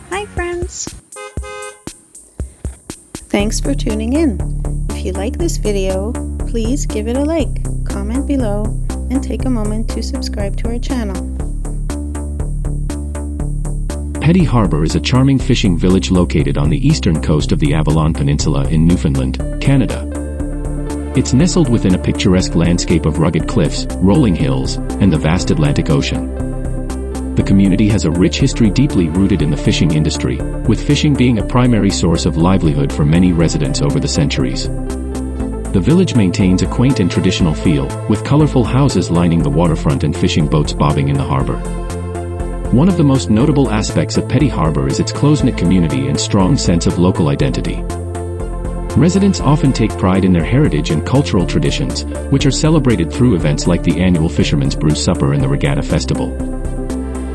Hi friends! Thanks for tuning in. If you like this video, please give it a like, comment below, and take a moment to subscribe to our channel. Petty Harbour is a charming fishing village located on the eastern coast of the Avalon Peninsula in Newfoundland, Canada. It's nestled within a picturesque landscape of rugged cliffs, rolling hills, and the vast Atlantic Ocean. The community has a rich history deeply rooted in the fishing industry, with fishing being a primary source of livelihood for many residents over the centuries. The village maintains a quaint and traditional feel, with colorful houses lining the waterfront and fishing boats bobbing in the harbor. One of the most notable aspects of Petty Harbour is its close-knit community and strong sense of local identity. Residents often take pride in their heritage and cultural traditions, which are celebrated through events like the annual Fisherman's Brew Supper and the Regatta Festival.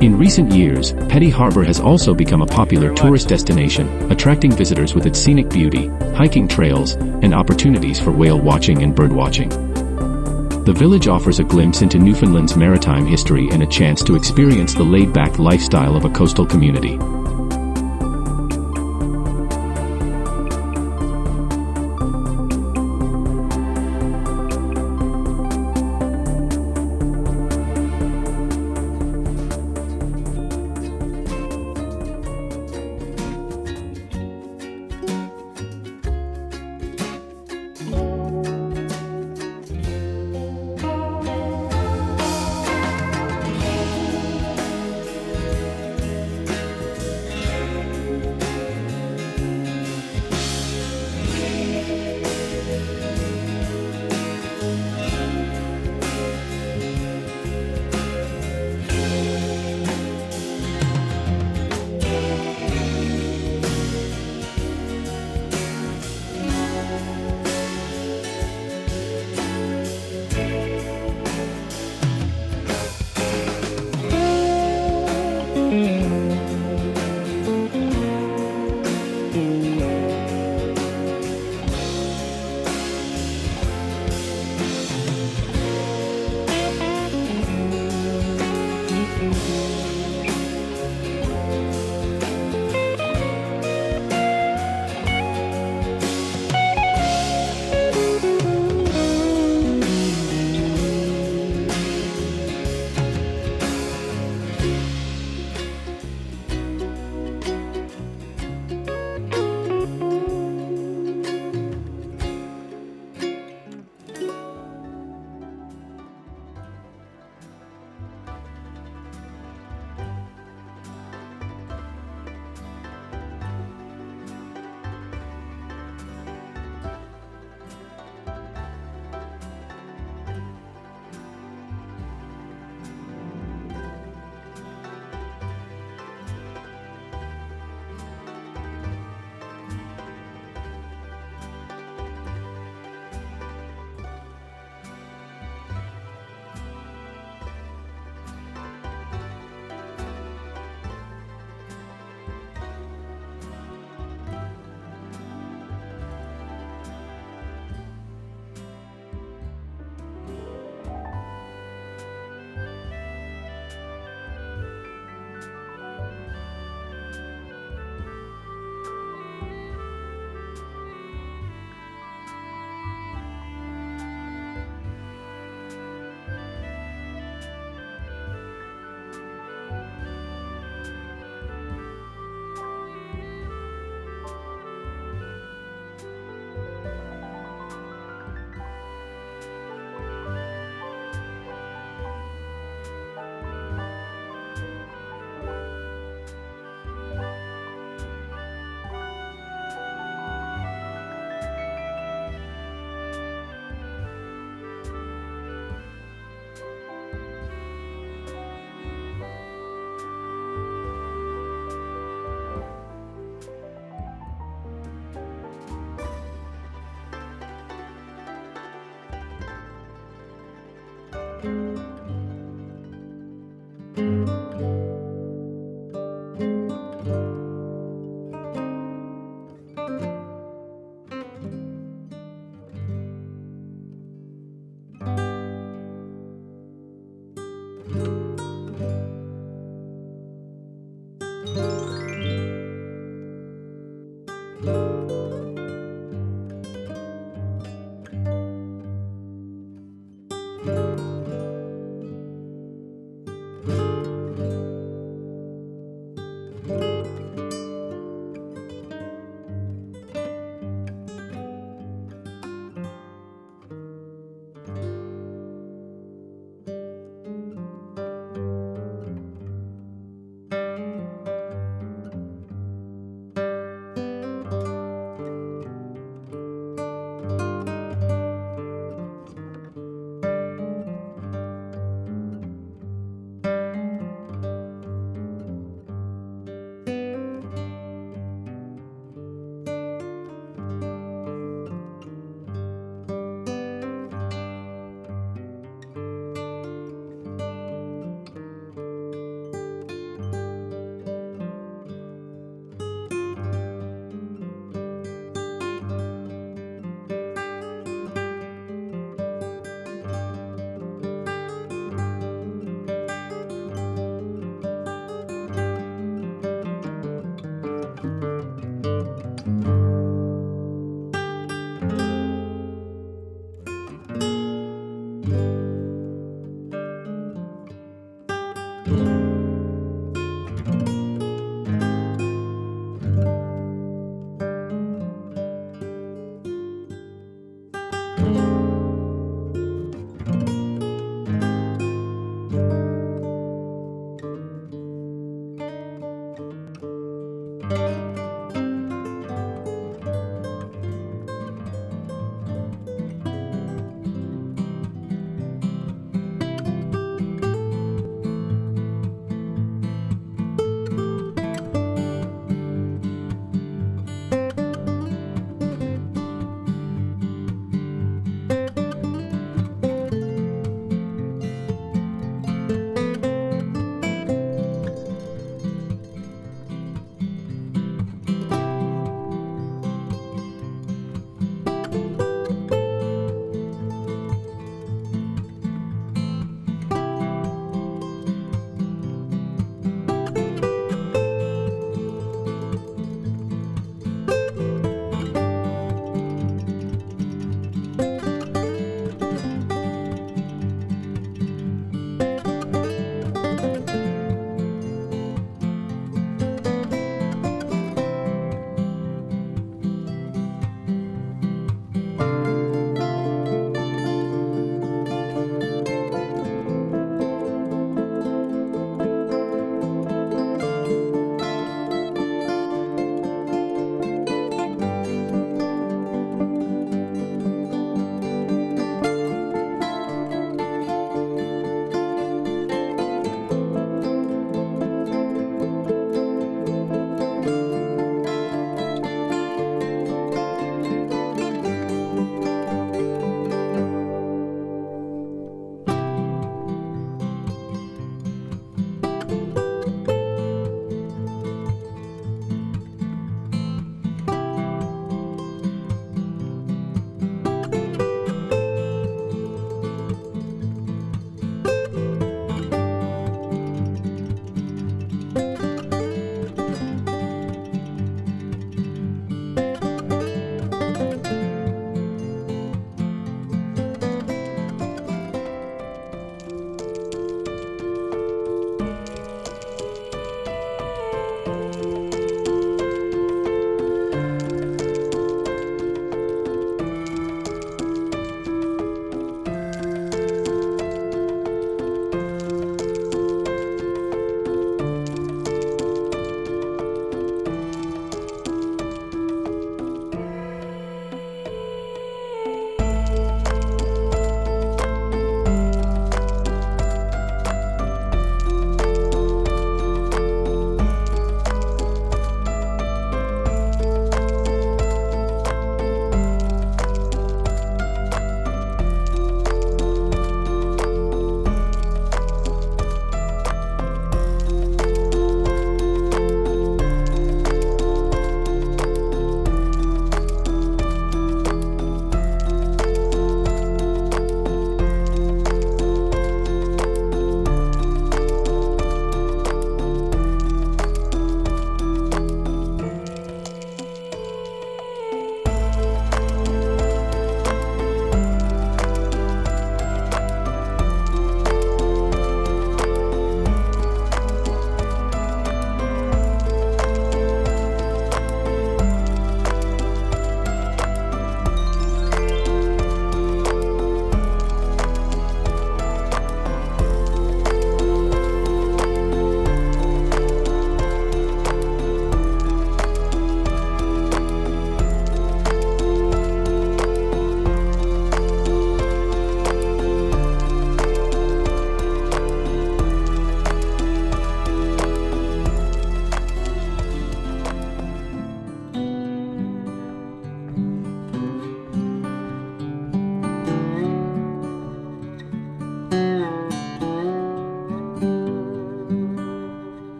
In recent years, Petty Harbour has also become a popular tourist destination, attracting visitors with its scenic beauty, hiking trails, and opportunities for whale watching and bird watching. The village offers a glimpse into Newfoundland's maritime history and a chance to experience the laid-back lifestyle of a coastal community.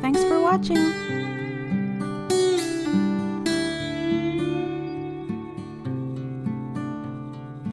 Thanks for watching!